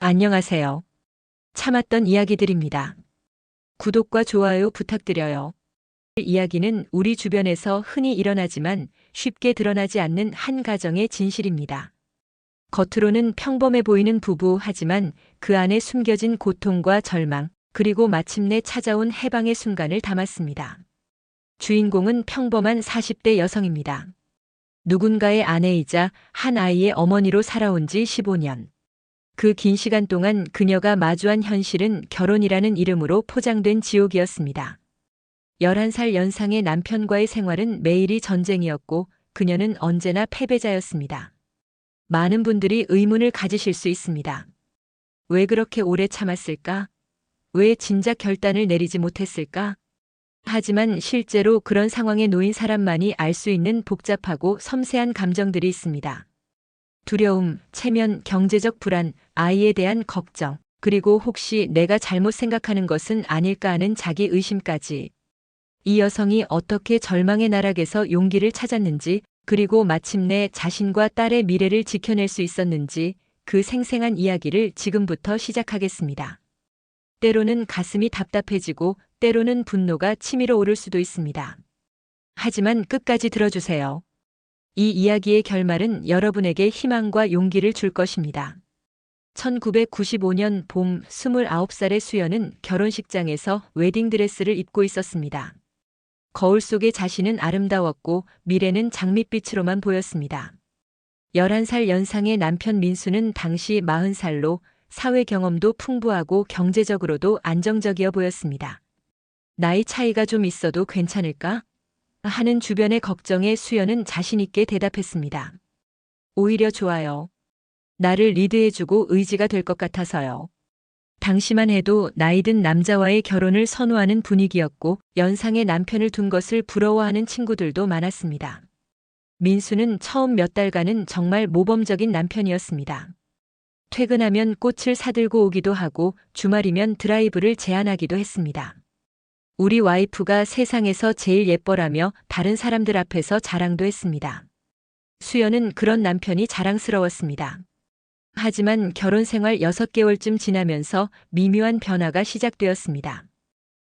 안녕하세요. 참았던 이야기들입니다. 구독과 좋아요 부탁드려요. 이야기는 우리 주변에서 흔히 일어나지만 쉽게 드러나지 않는 한 가정의 진실입니다. 겉으로는 평범해 보이는 부부 하지만 그 안에 숨겨진 고통과 절망, 그리고 마침내 찾아온 해방의 순간을 담았습니다. 주인공은 평범한 40대 여성입니다. 누군가의 아내이자 한 아이의 어머니로 살아온 지 15년. 그 긴 시간 동안 그녀가 마주한 현실은 결혼이라는 이름으로 포장된 지옥이었습니다. 11살 연상의 남편과의 생활은 매일이 전쟁이었고 그녀는 언제나 패배자였습니다. 많은 분들이 의문을 가지실 수 있습니다. 왜 그렇게 오래 참았을까? 왜 진작 결단을 내리지 못했을까? 하지만 실제로 그런 상황에 놓인 사람만이 알 수 있는 복잡하고 섬세한 감정들이 있습니다. 두려움, 체면, 경제적 불안, 아이에 대한 걱정, 그리고 혹시 내가 잘못 생각하는 것은 아닐까 하는 자기 의심까지. 이 여성이 어떻게 절망의 나락에서 용기를 찾았는지, 그리고 마침내 자신과 딸의 미래를 지켜낼 수 있었는지, 그 생생한 이야기를 지금부터 시작하겠습니다. 때로는 가슴이 답답해지고, 때로는 분노가 치밀어 오를 수도 있습니다. 하지만 끝까지 들어주세요. 이 이야기의 결말은 여러분에게 희망과 용기를 줄 것입니다. 1995년 봄 29살의 수연은 결혼식장에서 웨딩드레스를 입고 있었습니다. 거울 속의 자신은 아름다웠고 미래는 장밋빛으로만 보였습니다. 11살 연상의 남편 민수는 당시 40살로 사회 경험도 풍부하고 경제적으로도 안정적이어 보였습니다. 나이 차이가 좀 있어도 괜찮을까? 하는 주변의 걱정에 수연은 자신있게 대답했습니다. 오히려 좋아요. 나를 리드해주고 의지가 될 것 같아서요. 당시만 해도 나이든 남자와의 결혼을 선호하는 분위기였고 연상의 남편을 둔 것을 부러워하는 친구들도 많았습니다. 민수는 처음 몇 달간은 정말 모범적인 남편이었습니다. 퇴근하면 꽃을 사들고 오기도 하고 주말이면 드라이브를 제안하기도 했습니다. 우리 와이프가 세상에서 제일 예뻐라며 다른 사람들 앞에서 자랑도 했습니다. 수연은 그런 남편이 자랑스러웠습니다. 하지만 결혼 생활 6개월쯤 지나면서 미묘한 변화가 시작되었습니다.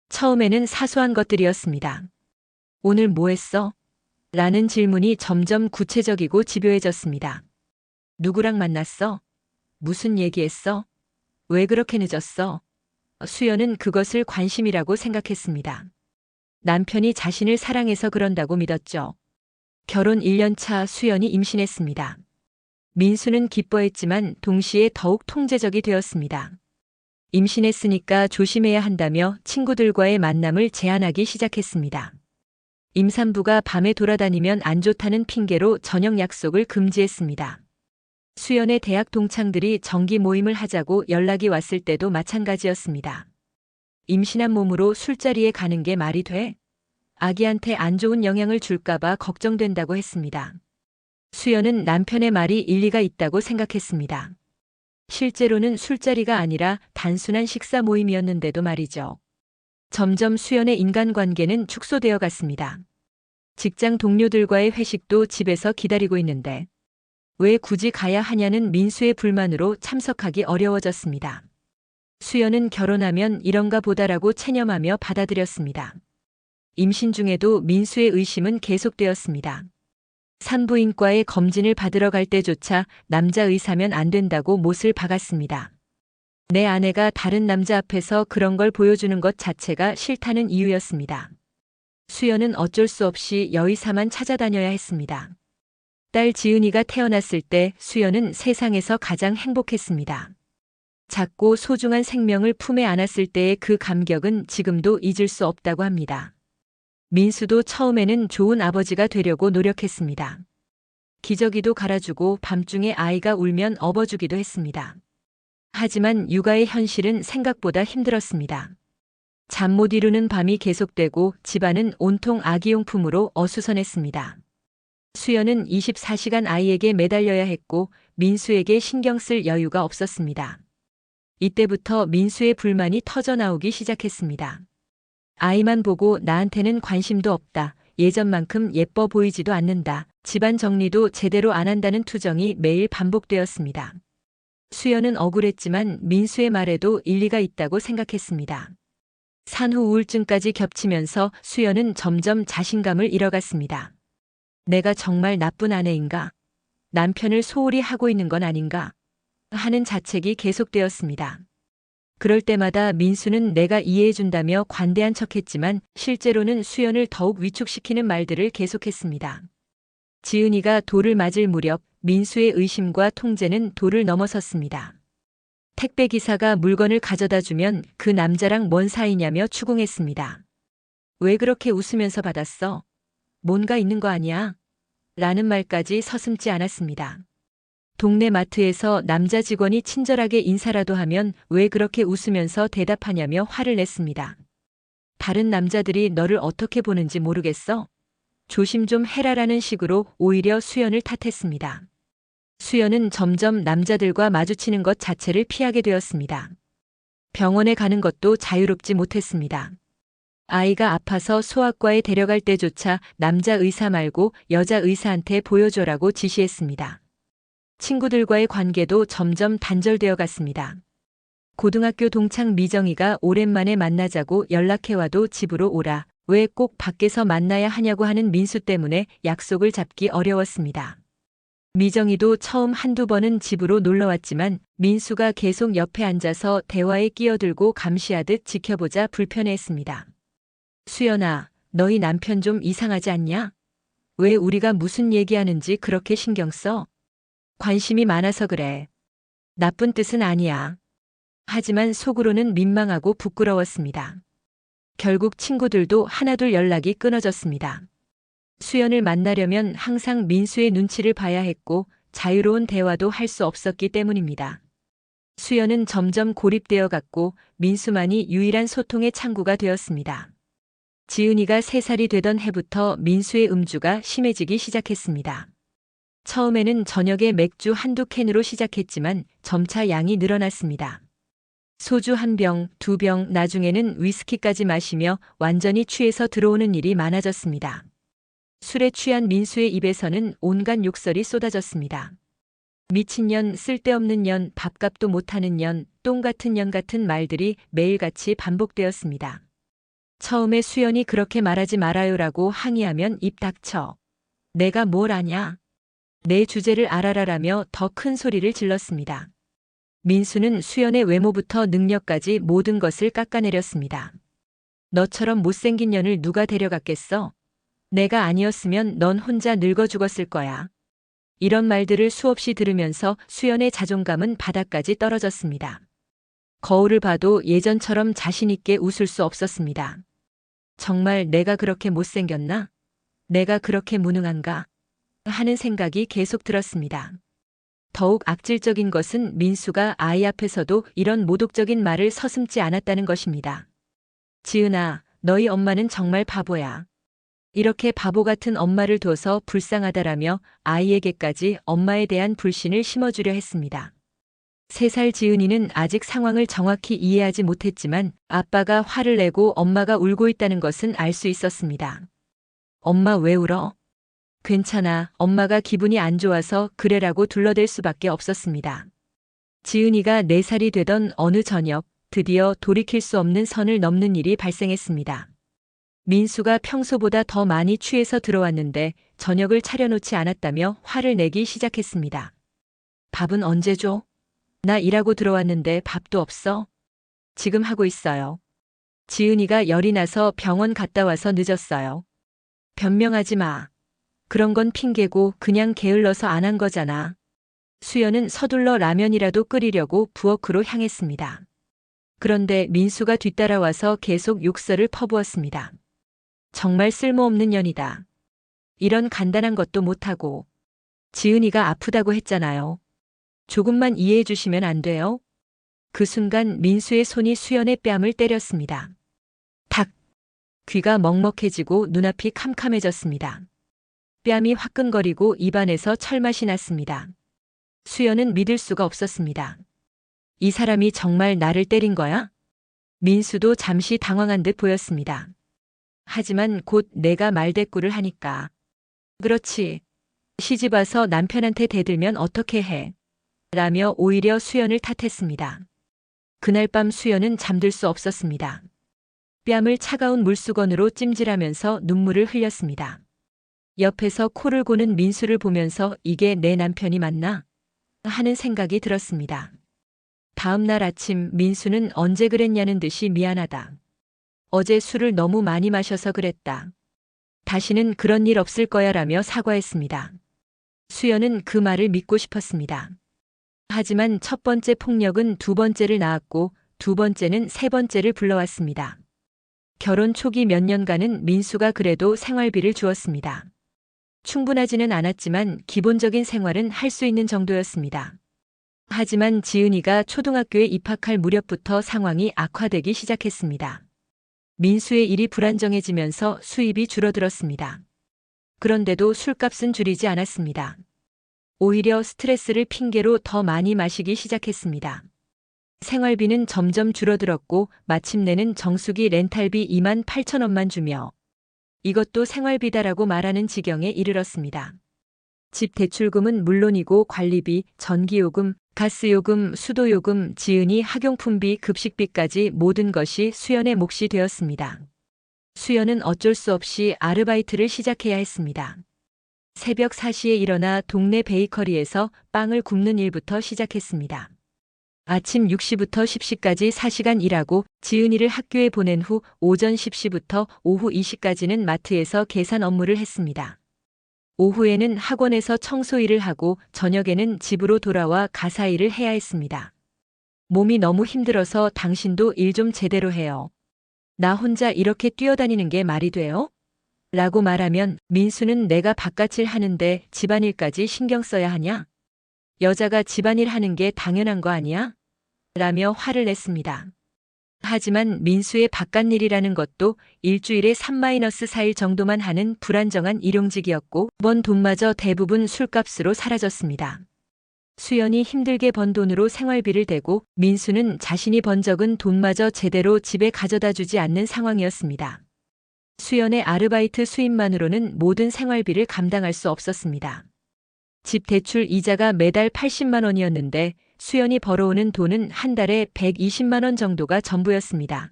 처음에는 사소한 것들이었습니다. 오늘 뭐 했어? 라는 질문이 점점 구체적이고 집요해졌습니다. 누구랑 만났어? 무슨 얘기했어? 왜 그렇게 늦었어? 수연은 그것을 관심이라고 생각했습니다. 남편이 자신을 사랑해서 그런다고 믿었죠. 결혼 1년 차 수연이 임신했습니다. 민수는 기뻐했지만 동시에 더욱 통제적이 되었습니다. 임신했으니까 조심해야 한다며 친구들과의 만남을 제한하기 시작했습니다. 임산부가 밤에 돌아다니면 안 좋다는 핑계로 저녁 약속을 금지했습니다. 수연의 대학 동창들이 정기 모임을 하자고 연락이 왔을 때도 마찬가지였습니다. 임신한 몸으로 술자리에 가는 게 말이 돼? 아기한테 안 좋은 영향을 줄까봐 걱정된다고 했습니다. 수연은 남편의 말이 일리가 있다고 생각했습니다. 실제로는 술자리가 아니라 단순한 식사 모임이었는데도 말이죠. 점점 수연의 인간관계는 축소되어 갔습니다. 직장 동료들과의 회식도 집에서 기다리고 있는데 왜 굳이 가야 하냐는 민수의 불만으로 참석하기 어려워졌습니다. 수연은 결혼하면 이런가 보다라고 체념하며 받아들였습니다. 임신 중에도 민수의 의심은 계속되었습니다. 산부인과에 검진을 받으러 갈 때조차 남자 의사면 안 된다고 못을 박았습니다. 내 아내가 다른 남자 앞에서 그런 걸 보여주는 것 자체가 싫다는 이유였습니다. 수연은 어쩔 수 없이 여의사만 찾아다녀야 했습니다. 딸 지은이가 태어났을 때 수연은 세상에서 가장 행복했습니다. 작고 소중한 생명을 품에 안았을 때의 그 감격은 지금도 잊을 수 없다고 합니다. 민수도 처음에는 좋은 아버지가 되려고 노력했습니다. 기저귀도 갈아주고 밤중에 아이가 울면 업어주기도 했습니다. 하지만 육아의 현실은 생각보다 힘들었습니다. 잠 못 이루는 밤이 계속되고 집안은 온통 아기용품으로 어수선했습니다. 수연은 24시간 아이에게 매달려야 했고 민수에게 신경 쓸 여유가 없었습니다. 이때부터 민수의 불만이 터져나오기 시작했습니다. 아이만 보고 나한테는 관심도 없다. 예전만큼 예뻐 보이지도 않는다. 집안 정리도 제대로 안 한다는 투정이 매일 반복되었습니다. 수연은 억울했지만 민수의 말에도 일리가 있다고 생각했습니다. 산후 우울증까지 겹치면서 수연은 점점 자신감을 잃어갔습니다. 내가 정말 나쁜 아내인가? 남편을 소홀히 하고 있는 건 아닌가? 하는 자책이 계속되었습니다. 그럴 때마다 민수는 내가 이해해준다며 관대한 척했지만 실제로는 수연을 더욱 위축시키는 말들을 계속했습니다. 지은이가 돌을 맞을 무렵 민수의 의심과 통제는 도를 넘어섰습니다. 택배기사가 물건을 가져다 주면 그 남자랑 뭔 사이냐며 추궁했습니다. 왜 그렇게 웃으면서 받았어? 뭔가 있는 거 아니야? 라는 말까지 서슴지 않았습니다. 동네 마트에서 남자 직원이 친절하게 인사라도 하면 왜 그렇게 웃으면서 대답하냐며 화를 냈습니다. 다른 남자들이 너를 어떻게 보는지 모르겠어? 조심 좀 해라라는 식으로 오히려 수연을 탓했습니다. 수연은 점점 남자들과 마주치는 것 자체를 피하게 되었습니다. 병원에 가는 것도 자유롭지 못했습니다. 아이가 아파서 소아과에 데려갈 때조차 남자 의사 말고 여자 의사한테 보여줘라고 지시했습니다. 친구들과의 관계도 점점 단절되어 갔습니다. 고등학교 동창 미정이가 오랜만에 만나자고 연락해와도 집으로 오라, 왜 꼭 밖에서 만나야 하냐고 하는 민수 때문에 약속을 잡기 어려웠습니다. 미정이도 처음 한두 번은 집으로 놀러왔지만 민수가 계속 옆에 앉아서 대화에 끼어들고 감시하듯 지켜보자 불편해했습니다. 수연아, 너희 남편 좀 이상하지 않냐? 왜 우리가 무슨 얘기하는지 그렇게 신경 써? 관심이 많아서 그래. 나쁜 뜻은 아니야. 하지만 속으로는 민망하고 부끄러웠습니다. 결국 친구들도 하나둘 연락이 끊어졌습니다. 수연을 만나려면 항상 민수의 눈치를 봐야 했고 자유로운 대화도 할 수 없었기 때문입니다. 수연은 점점 고립되어 갔고 민수만이 유일한 소통의 창구가 되었습니다. 지은이가 3살이 되던 해부터 민수의 음주가 심해지기 시작했습니다. 처음에는 저녁에 맥주 한두 캔으로 시작했지만 점차 양이 늘어났습니다. 소주 1병, 2병, 나중에는 위스키까지 마시며 완전히 취해서 들어오는 일이 많아졌습니다. 술에 취한 민수의 입에서는 온갖 욕설이 쏟아졌습니다. 미친년, 쓸데없는 년, 밥값도 못하는 년, 똥 같은 년 같은 말들이 매일같이 반복되었습니다. 처음에 수연이 그렇게 말하지 말아요라고 항의하면 입 닥쳐. 내가 뭘 아냐? 내 주제를 알아라라며 더 큰 소리를 질렀습니다. 민수는 수연의 외모부터 능력까지 모든 것을 깎아내렸습니다. 너처럼 못생긴 년을 누가 데려갔겠어? 내가 아니었으면 넌 혼자 늙어 죽었을 거야. 이런 말들을 수없이 들으면서 수연의 자존감은 바닥까지 떨어졌습니다. 거울을 봐도 예전처럼 자신 있게 웃을 수 없었습니다. 정말 내가 그렇게 못생겼나? 내가 그렇게 무능한가? 하는 생각이 계속 들었습니다. 더욱 악질적인 것은 민수가 아이 앞에서도 이런 모독적인 말을 서슴지 않았다는 것입니다. 지은아, 너희 엄마는 정말 바보야. 이렇게 바보 같은 엄마를 둬서 불쌍하다라며 아이에게까지 엄마에 대한 불신을 심어주려 했습니다. 3살 지은이는 아직 상황을 정확히 이해하지 못했지만 아빠가 화를 내고 엄마가 울고 있다는 것은 알 수 있었습니다. 엄마 왜 울어? 괜찮아, 엄마가 기분이 안 좋아서 그래라고 둘러댈 수밖에 없었습니다. 지은이가 4살이 되던 어느 저녁 드디어 돌이킬 수 없는 선을 넘는 일이 발생했습니다. 민수가 평소보다 더 많이 취해서 들어왔는데 저녁을 차려놓지 않았다며 화를 내기 시작했습니다. 밥은 언제 줘? 나 일하고 들어왔는데 밥도 없어? 지금 하고 있어요. 지은이가 열이 나서 병원 갔다 와서 늦었어요. 변명하지 마. 그런 건 핑계고 그냥 게을러서 안 한 거잖아. 수연은 서둘러 라면이라도 끓이려고 부엌으로 향했습니다. 그런데 민수가 뒤따라와서 계속 욕설을 퍼부었습니다. 정말 쓸모없는 년이다. 이런 간단한 것도 못하고. 지은이가 아프다고 했잖아요. 조금만 이해해 주시면 안 돼요? 그 순간 민수의 손이 수연의 뺨을 때렸습니다. 탁! 귀가 먹먹해지고 눈앞이 캄캄해졌습니다. 뺨이 화끈거리고 입안에서 철맛이 났습니다. 수연은 믿을 수가 없었습니다. 이 사람이 정말 나를 때린 거야? 민수도 잠시 당황한 듯 보였습니다. 하지만 곧 내가 말대꾸를 하니까. 그렇지. 시집와서 남편한테 대들면 어떻게 해? 라며 오히려 수연을 탓했습니다. 그날 밤 수연은 잠들 수 없었습니다. 뺨을 차가운 물수건으로 찜질하면서 눈물을 흘렸습니다. 옆에서 코를 고는 민수를 보면서 이게 내 남편이 맞나? 하는 생각이 들었습니다. 다음 날 아침 민수는 언제 그랬냐는 듯이 미안하다. 어제 술을 너무 많이 마셔서 그랬다. 다시는 그런 일 없을 거야 라며 사과했습니다. 수연은 그 말을 믿고 싶었습니다. 하지만 첫 번째 폭력은 두 번째를 낳았고 두 번째는 세 번째를 불러왔습니다. 결혼 초기 몇 년간은 민수가 그래도 생활비를 주었습니다. 충분하지는 않았지만 기본적인 생활은 할 수 있는 정도였습니다. 하지만 지은이가 초등학교에 입학할 무렵부터 상황이 악화되기 시작했습니다. 민수의 일이 불안정해지면서 수입이 줄어들었습니다. 그런데도 술값은 줄이지 않았습니다. 오히려 스트레스를 핑계로 더 많이 마시기 시작했습니다. 생활비는 점점 줄어들었고 마침내는 정수기 렌탈비 28,000원만 주며 이것도 생활비다라고 말하는 지경에 이르렀습니다. 집 대출금은 물론이고 관리비, 전기요금, 가스요금, 수도요금, 지은이 학용품비, 급식비까지 모든 것이 수연의 몫이 되었습니다. 수연은 어쩔 수 없이 아르바이트를 시작해야 했습니다. 새벽 4시에 일어나 동네 베이커리에서 빵을 굽는 일부터 시작했습니다. 아침 6시부터 10시까지 4시간 일하고 지은이를 학교에 보낸 후 오전 10시부터 오후 2시까지는 마트에서 계산 업무를 했습니다. 오후에는 학원에서 청소 일을 하고 저녁에는 집으로 돌아와 가사 일을 해야 했습니다. 몸이 너무 힘들어서 당신도 일 좀 제대로 해요. 나 혼자 이렇게 뛰어다니는 게 말이 돼요? 라고 말하면 민수는 내가 바깥일 하는데 집안일까지 신경 써야 하냐? 여자가 집안일 하는 게 당연한 거 아니야? 라며 화를 냈습니다. 하지만 민수의 바깥일이라는 것도 일주일에 3-4일 정도만 하는 불안정한 일용직이었고 번 돈마저 대부분 술값으로 사라졌습니다. 수연이 힘들게 번 돈으로 생활비를 대고 민수는 자신이 번 적은 돈마저 제대로 집에 가져다 주지 않는 상황이었습니다. 수연의 아르바이트 수입만으로는 모든 생활비를 감당할 수 없었습니다. 집 대출 이자가 매달 80만 원이었는데 수연이 벌어오는 돈은 한 달에 120만 원 정도가 전부였습니다.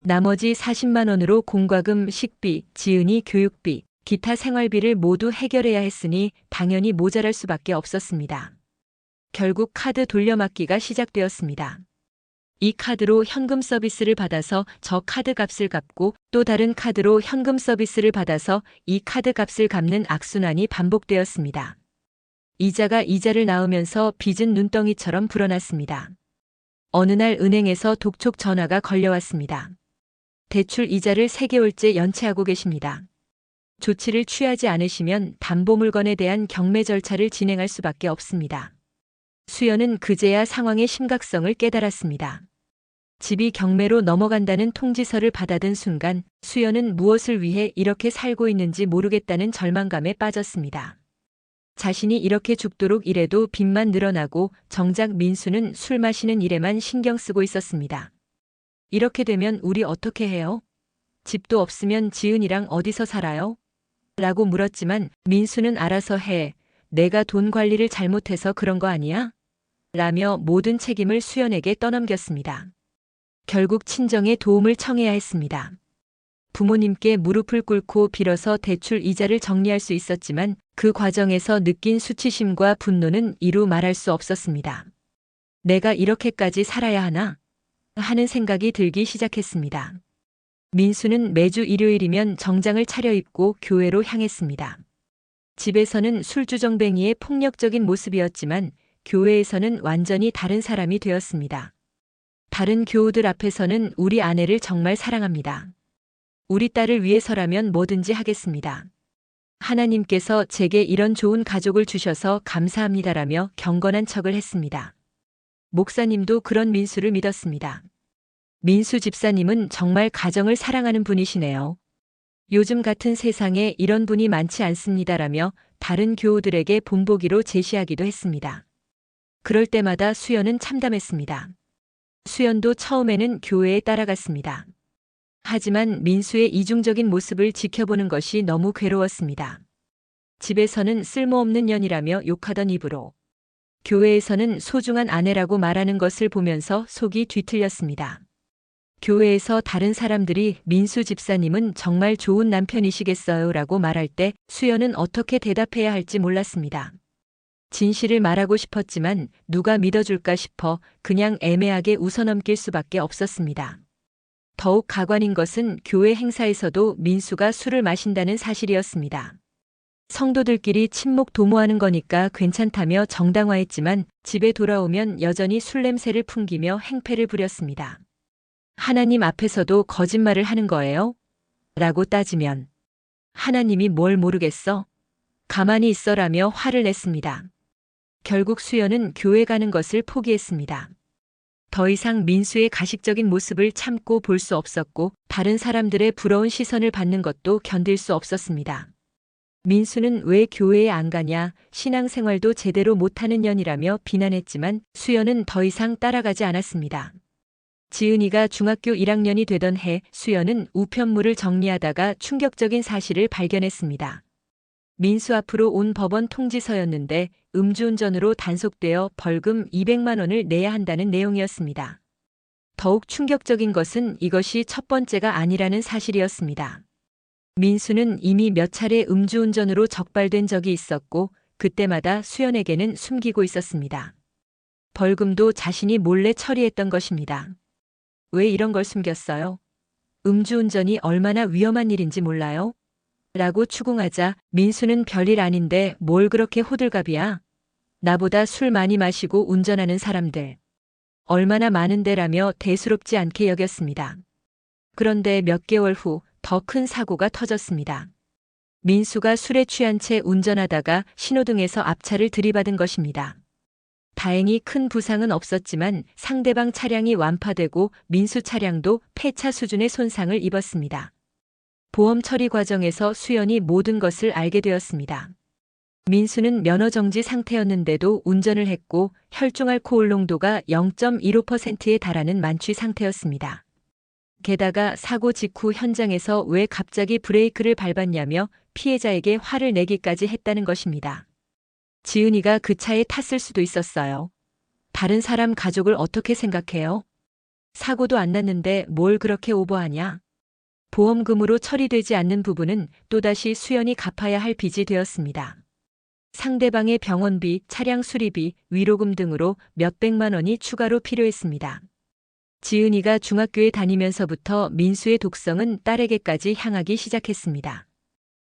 나머지 40만 원으로 공과금, 식비, 지은이 교육비, 기타 생활비를 모두 해결해야 했으니 당연히 모자랄 수밖에 없었습니다. 결국 카드 돌려막기가 시작되었습니다. 이 카드로 현금 서비스를 받아서 저 카드 값을 갚고 또 다른 카드로 현금 서비스를 받아서 이 카드 값을 갚는 악순환이 반복되었습니다. 이자가 이자를 낳으면서 빚은 눈덩이처럼 불어났습니다. 어느 날 은행에서 독촉 전화가 걸려왔습니다. 대출 이자를 3개월째 연체하고 계십니다. 조치를 취하지 않으시면 담보물건에 대한 경매 절차를 진행할 수밖에 없습니다. 수연은 그제야 상황의 심각성을 깨달았습니다. 집이 경매로 넘어간다는 통지서를 받아든 순간 수연은 무엇을 위해 이렇게 살고 있는지 모르겠다는 절망감에 빠졌습니다. 자신이 이렇게 죽도록 일해도 빚만 늘어나고 정작 민수는 술 마시는 일에만 신경 쓰고 있었습니다. 이렇게 되면 우리 어떻게 해요? 집도 없으면 지은이랑 어디서 살아요? 라고 물었지만 민수는 알아서 해. 내가 돈 관리를 잘못해서 그런 거 아니야? 라며 모든 책임을 수연에게 떠넘겼습니다. 결국 친정에 도움을 청해야 했습니다. 부모님께 무릎을 꿇고 빌어서 대출 이자를 정리할 수 있었지만 그 과정에서 느낀 수치심과 분노는 이루 말할 수 없었습니다. 내가 이렇게까지 살아야 하나? 하는 생각이 들기 시작했습니다. 민수는 매주 일요일이면 정장을 차려입고 교회로 향했습니다. 집에서는 술주정뱅이의 폭력적인 모습이었지만 교회에서는 완전히 다른 사람이 되었습니다. 다른 교우들 앞에서는 우리 아내를 정말 사랑합니다. 우리 딸을 위해서라면 뭐든지 하겠습니다. 하나님께서 제게 이런 좋은 가족을 주셔서 감사합니다라며 경건한 척을 했습니다. 목사님도 그런 민수를 믿었습니다. 민수 집사님은 정말 가정을 사랑하는 분이시네요. 요즘 같은 세상에 이런 분이 많지 않습니다라며 다른 교우들에게 본보기로 제시하기도 했습니다. 그럴 때마다 수연은 참담했습니다. 수연도 처음에는 교회에 따라갔습니다. 하지만 민수의 이중적인 모습을 지켜보는 것이 너무 괴로웠습니다. 집에서는 쓸모없는 년이라며 욕하던 입으로 교회에서는 소중한 아내라고 말하는 것을 보면서 속이 뒤틀렸습니다. 교회에서 다른 사람들이 민수 집사님은 정말 좋은 남편이시겠어요 라고 말할 때 수연은 어떻게 대답해야 할지 몰랐습니다. 진실을 말하고 싶었지만 누가 믿어줄까 싶어 그냥 애매하게 웃어넘길 수밖에 없었습니다. 더욱 가관인 것은 교회 행사에서도 민수가 술을 마신다는 사실이었습니다. 성도들끼리 친목 도모하는 거니까 괜찮다며 정당화했지만 집에 돌아오면 여전히 술 냄새를 풍기며 행패를 부렸습니다. 하나님 앞에서도 거짓말을 하는 거예요? 라고 따지면 하나님이 뭘 모르겠어? 가만히 있어라며 화를 냈습니다. 결국 수연은 교회 가는 것을 포기했습니다. 더 이상 민수의 가식적인 모습을 참고 볼 수 없었고 다른 사람들의 부러운 시선을 받는 것도 견딜 수 없었습니다. 민수는 왜 교회에 안 가냐, 신앙생활도 제대로 못하는 년이라며 비난했지만 수연은 더 이상 따라가지 않았습니다. 지은이가 중학교 1학년이 되던 해 수연은 우편물을 정리하다가 충격적인 사실을 발견했습니다. 민수 앞으로 온 법원 통지서였는데 음주운전으로 단속되어 벌금 200만 원을 내야 한다는 내용이었습니다. 더욱 충격적인 것은 이것이 첫 번째가 아니라는 사실이었습니다. 민수는 이미 몇 차례 음주운전으로 적발된 적이 있었고 그때마다 수연에게는 숨기고 있었습니다. 벌금도 자신이 몰래 처리했던 것입니다. 왜 이런 걸 숨겼어요? 음주운전이 얼마나 위험한 일인지 몰라요? 라고 추궁하자 민수는 별일 아닌데 뭘 그렇게 호들갑이야? 나보다 술 많이 마시고 운전하는 사람들 얼마나 많은데라며 대수롭지 않게 여겼습니다. 그런데 몇 개월 후 더 큰 사고가 터졌습니다. 민수가 술에 취한 채 운전하다가 신호등에서 앞차를 들이받은 것입니다. 다행히 큰 부상은 없었지만 상대방 차량이 완파되고 민수 차량도 폐차 수준의 손상을 입었습니다. 보험 처리 과정에서 수연이 모든 것을 알게 되었습니다. 민수는 면허 정지 상태였는데도 운전을 했고 혈중 알코올 농도가 0.15%에 달하는 만취 상태였습니다. 게다가 사고 직후 현장에서 왜 갑자기 브레이크를 밟았냐며 피해자에게 화를 내기까지 했다는 것입니다. 지은이가 그 차에 탔을 수도 있었어요. 다른 사람 가족을 어떻게 생각해요? 사고도 안 났는데 뭘 그렇게 오버하냐? 보험금으로 처리되지 않는 부분은 또다시 수연이 갚아야 할 빚이 되었습니다. 상대방의 병원비, 차량 수리비, 위로금 등으로 몇백만 원이 추가로 필요했습니다. 지은이가 중학교에 다니면서부터 민수의 독성은 딸에게까지 향하기 시작했습니다.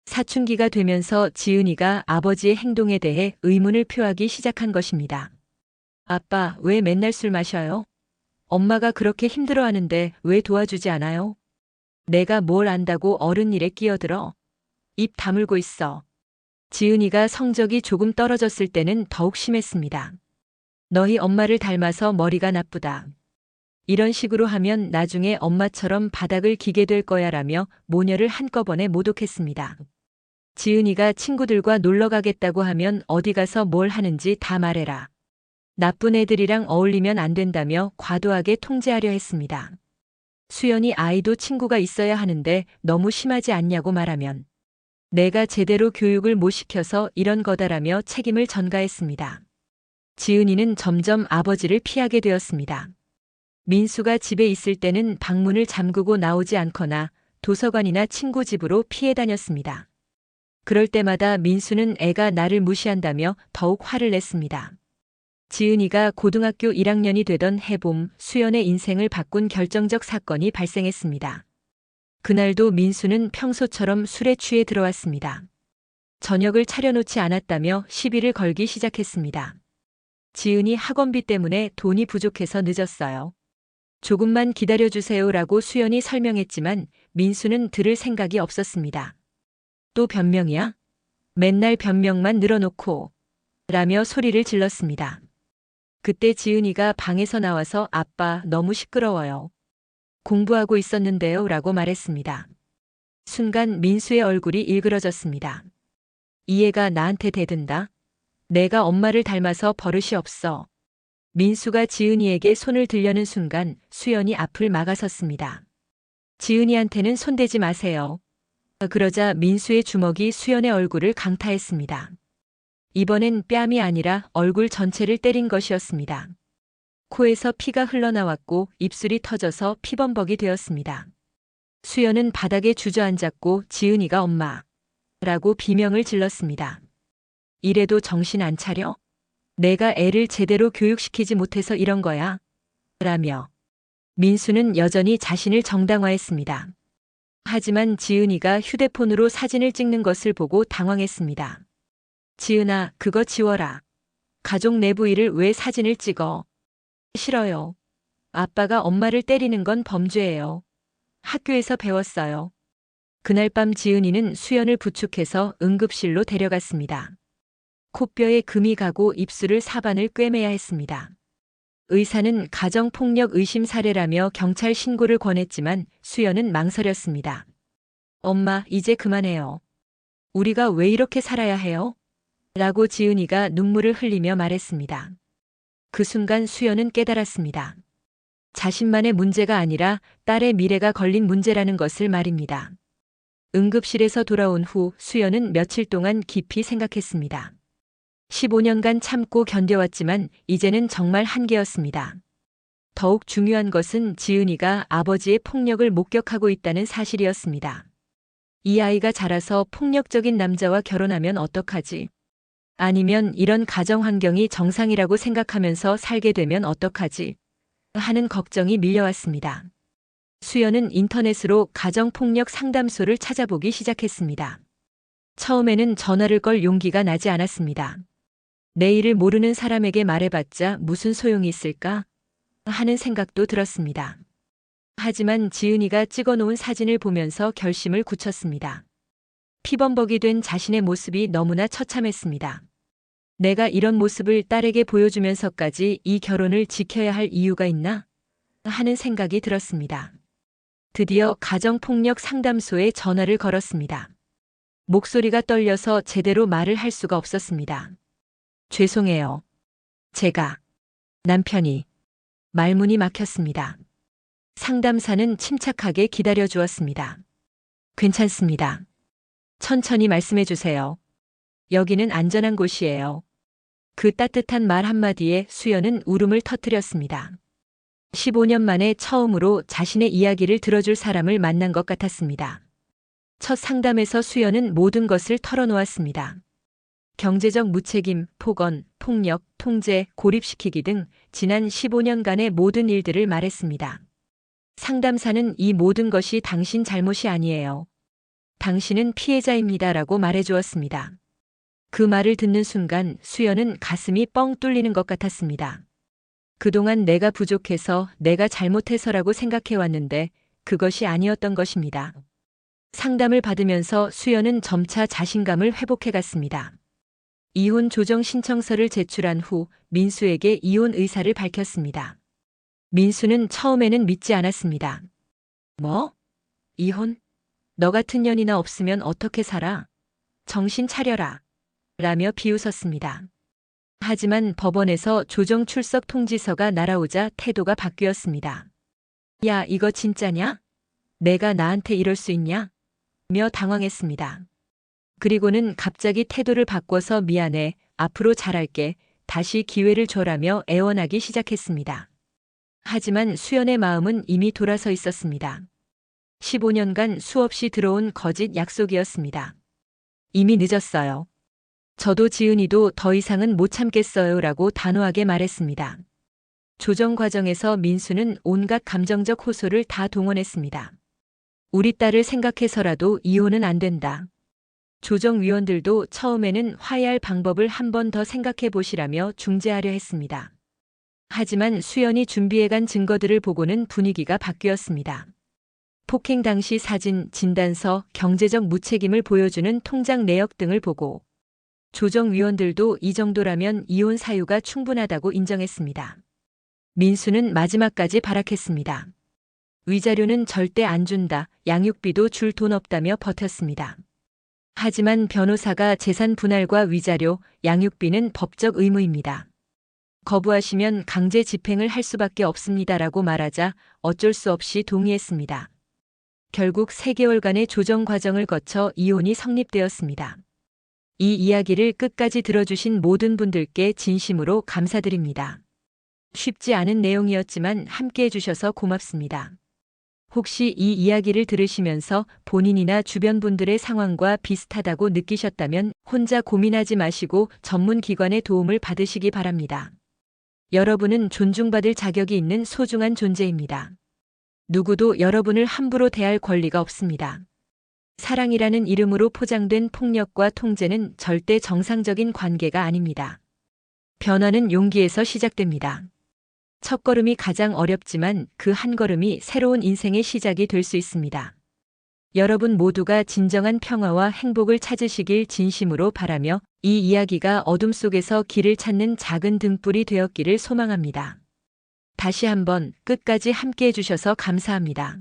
사춘기가 되면서 지은이가 아버지의 행동에 대해 의문을 표하기 시작한 것입니다. 아빠, 왜 맨날 술 마셔요? 엄마가 그렇게 힘들어하는데 왜 도와주지 않아요? 내가 뭘 안다고 어른 일에 끼어들어? 입 다물고 있어. 지은이가 성적이 조금 떨어졌을 때는 더욱 심했습니다. 너희 엄마를 닮아서 머리가 나쁘다. 이런 식으로 하면 나중에 엄마처럼 바닥을 기게 될 거야 라며 모녀를 한꺼번에 모독했습니다. 지은이가 친구들과 놀러 가겠다고 하면 어디 가서 뭘 하는지 다 말해라. 나쁜 애들이랑 어울리면 안 된다며 과도하게 통제하려 했습니다. 수연이 아이도 친구가 있어야 하는데 너무 심하지 않냐고 말하면 내가 제대로 교육을 못 시켜서 이런 거다라며 책임을 전가했습니다. 지은이는 점점 아버지를 피하게 되었습니다. 민수가 집에 있을 때는 방문을 잠그고 나오지 않거나 도서관이나 친구 집으로 피해 다녔습니다. 그럴 때마다 민수는 애가 나를 무시한다며 더욱 화를 냈습니다. 지은이가 고등학교 1학년이 되던 해봄 수연의 인생을 바꾼 결정적 사건이 발생했습니다. 그날도 민수는 평소처럼 술에 취해 들어왔습니다. 저녁을 차려놓지 않았다며 시비를 걸기 시작했습니다. 지은이 학원비 때문에 돈이 부족해서 늦었어요. 조금만 기다려주세요라고 수연이 설명했지만 민수는 들을 생각이 없었습니다. 또 변명이야? 맨날 변명만 늘어놓고 라며 소리를 질렀습니다. 그때 지은이가 방에서 나와서 아빠 너무 시끄러워요. 공부하고 있었는데요 라고 말했습니다. 순간 민수의 얼굴이 일그러졌습니다. 이 애가 나한테 대든다? 내가 엄마를 닮아서 버릇이 없어. 민수가 지은이에게 손을 들려는 순간 수연이 앞을 막아섰습니다. 지은이한테는 손대지 마세요. 그러자 민수의 주먹이 수연의 얼굴을 강타했습니다. 이번엔 뺨이 아니라 얼굴 전체를 때린 것이었습니다. 코에서 피가 흘러나왔고 입술이 터져서 피범벅이 되었습니다. 수연은 바닥에 주저앉았고 지은이가 엄마라고 비명을 질렀습니다. 이래도 정신 안 차려? 내가 애를 제대로 교육시키지 못해서 이런 거야? 라며 민수는 여전히 자신을 정당화했습니다. 하지만 지은이가 휴대폰으로 사진을 찍는 것을 보고 당황했습니다. 지은아, 그거 지워라. 가족 내부 일을 왜 사진을 찍어? 싫어요. 아빠가 엄마를 때리는 건 범죄예요. 학교에서 배웠어요. 그날 밤 지은이는 수연을 부축해서 응급실로 데려갔습니다. 코뼈에 금이 가고 입술을 사반을 꿰매야 했습니다. 의사는 가정폭력 의심 사례라며 경찰 신고를 권했지만 수연은 망설였습니다. 엄마, 이제 그만해요. 우리가 왜 이렇게 살아야 해요? 라고 지은이가 눈물을 흘리며 말했습니다. 그 순간 수연은 깨달았습니다. 자신만의 문제가 아니라 딸의 미래가 걸린 문제라는 것을 말입니다. 응급실에서 돌아온 후 수연은 며칠 동안 깊이 생각했습니다. 15년간 참고 견뎌왔지만 이제는 정말 한계였습니다. 더욱 중요한 것은 지은이가 아버지의 폭력을 목격하고 있다는 사실이었습니다. 이 아이가 자라서 폭력적인 남자와 결혼하면 어떡하지? 아니면 이런 가정 환경이 정상이라고 생각하면서 살게 되면 어떡하지? 하는 걱정이 밀려왔습니다. 수연은 인터넷으로 가정폭력 상담소를 찾아보기 시작했습니다. 처음에는 전화를 걸 용기가 나지 않았습니다. 내 일을 모르는 사람에게 말해봤자 무슨 소용이 있을까? 하는 생각도 들었습니다. 하지만 지은이가 찍어놓은 사진을 보면서 결심을 굳혔습니다. 피범벅이 된 자신의 모습이 너무나 처참했습니다. 내가 이런 모습을 딸에게 보여주면서까지 이 결혼을 지켜야 할 이유가 있나? 하는 생각이 들었습니다. 드디어 가정폭력 상담소에 전화를 걸었습니다. 목소리가 떨려서 제대로 말을 할 수가 없었습니다. 죄송해요. 제가, 남편이, 말문이 막혔습니다. 상담사는 침착하게 기다려 주었습니다. 괜찮습니다. 천천히 말씀해 주세요. 여기는 안전한 곳이에요. 그 따뜻한 말 한마디에 수연은 울음을 터뜨렸습니다. 15년 만에 처음으로 자신의 이야기를 들어줄 사람을 만난 것 같았습니다. 첫 상담에서 수연은 모든 것을 털어놓았습니다. 경제적 무책임, 폭언, 폭력, 통제, 고립시키기 등 지난 15년간의 모든 일들을 말했습니다. 상담사는 이 모든 것이 당신 잘못이 아니에요. 당신은 피해자입니다라고 말해주었습니다. 그 말을 듣는 순간 수연은 가슴이 뻥 뚫리는 것 같았습니다. 그동안 내가 부족해서 내가 잘못해서라고 생각해왔는데 그것이 아니었던 것입니다. 상담을 받으면서 수연은 점차 자신감을 회복해갔습니다. 이혼 조정 신청서를 제출한 후 민수에게 이혼 의사를 밝혔습니다. 민수는 처음에는 믿지 않았습니다. 뭐? 이혼? 너 같은 년이나 없으면 어떻게 살아? 정신 차려라. 라며 비웃었습니다. 하지만 법원에서 조정 출석 통지서가 날아오자 태도가 바뀌었습니다. 야, 이거 진짜냐? 내가 나한테 이럴 수 있냐? 며 당황했습니다. 그리고는 갑자기 태도를 바꿔서 미안해, 앞으로 잘할게, 다시 기회를 줘라며 애원하기 시작했습니다. 하지만 수연의 마음은 이미 돌아서 있었습니다. 15년간 수없이 들어온 거짓 약속이었습니다. 이미 늦었어요. 저도 지은이도 더 이상은 못 참겠어요 라고 단호하게 말했습니다. 조정 과정에서 민수는 온갖 감정적 호소를 다 동원했습니다. 우리 딸을 생각해서라도 이혼은 안 된다. 조정위원들도 처음에는 화해할 방법을 한 번 더 생각해 보시라며 중재하려 했습니다. 하지만 수연이 준비해간 증거들을 보고는 분위기가 바뀌었습니다. 폭행 당시 사진, 진단서, 경제적 무책임을 보여주는 통장 내역 등을 보고 조정위원들도 이 정도라면 이혼 사유가 충분하다고 인정했습니다. 민수는 마지막까지 발악했습니다. 위자료는 절대 안 준다, 양육비도 줄 돈 없다며 버텼습니다. 하지만 변호사가 재산 분할과 위자료, 양육비는 법적 의무입니다. 거부하시면 강제 집행을 할 수밖에 없습니다라고 말하자 어쩔 수 없이 동의했습니다. 결국 3개월간의 조정 과정을 거쳐 이혼이 성립되었습니다. 이 이야기를 끝까지 들어주신 모든 분들께 진심으로 감사드립니다. 쉽지 않은 내용이었지만 함께 해주셔서 고맙습니다. 혹시 이 이야기를 들으시면서 본인이나 주변 분들의 상황과 비슷하다고 느끼셨다면 혼자 고민하지 마시고 전문 기관의 도움을 받으시기 바랍니다. 여러분은 존중받을 자격이 있는 소중한 존재입니다. 누구도 여러분을 함부로 대할 권리가 없습니다. 사랑이라는 이름으로 포장된 폭력과 통제는 절대 정상적인 관계가 아닙니다. 변화는 용기에서 시작됩니다. 첫걸음이 가장 어렵지만 그 한 걸음이 새로운 인생의 시작이 될 수 있습니다. 여러분 모두가 진정한 평화와 행복을 찾으시길 진심으로 바라며 이 이야기가 어둠 속에서 길을 찾는 작은 등불이 되었기를 소망합니다. 다시 한번 끝까지 함께 해주셔서 감사합니다.